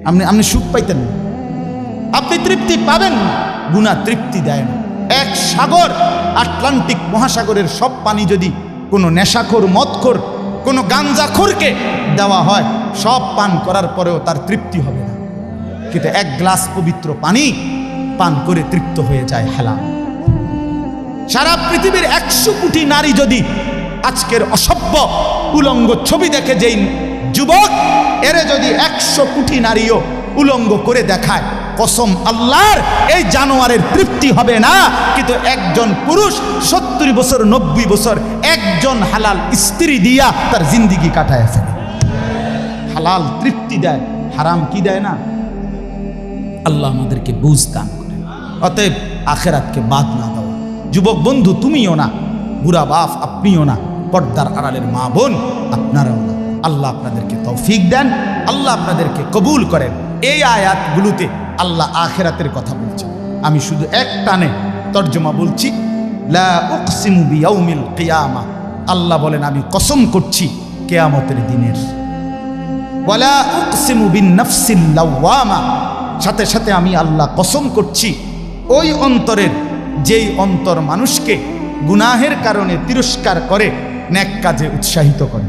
আপনি সুখ পাইতেন না, আপনি তৃপ্তি পাবেন না। গুনাহ তৃপ্তি দেয় না। এক সাগর, আটলান্টিক মহাসাগরের সব পানি যদি কোনো নেশাখোর, মদখোর, কোনো গাঞ্জাখোরকে দেওয়া হয়, সব পান করার পরেও তার তৃপ্তি হবে না। কিন্তু এক গ্লাস পবিত্র পানি পান করে তৃপ্ত হয়ে যায় হালাল। সারা পৃথিবীর 100 কোটি নারী যদি আজকের অসভ্য উলঙ্গ ছবি দেখে, যেই যুবক এরে যদি 100 কোটি নারীও উলঙ্গ করে দেখায়, কসম আল্লাহর, এই জানোয়ারের তৃপ্তি হবে না। কিন্তু একজন পুরুষ 70 বছর 90 বছর একজন হালাল স্ত্রী দিয়া তার জিন্দিগি কাটায় ফেলে। হালাল তৃপ্তি দেয়, হারাম কি দেয় না। আল্লাহ আমাদেরকে বুঝ দান করে। অতএব আখেরাতকে বাদ না দাও। যুবক বন্ধু তুমিও না, বুড়া বাপ আপনিও না, পর্দার আড়ালের মা বোন আপনারাও না। আল্লাহ আপনাদেরকে তৌফিক দেন, আল্লাহ আপনাদেরকে কবুল করেন। এই আয়াতগুলোতে আল্লাহ আখেরাতের কথা বলছে। আমি শুধু এক টানে তর্জমা বলছি। লা উকসিমু বিয়াউমিল কিয়ামা, আল্লাহ বলেন আমি কসম করছি কিয়ামতের দিনের। ওয়ালা উকসিমু বিন নাফসিল লাওয়ামা, সাথে সাথে আমি আল্লাহ কসম করছি ওই অন্তরের, যেই অন্তর মানুষকে গুনাহের কারণে তিরস্কার করে, নেক কাজে উৎসাহিত করে।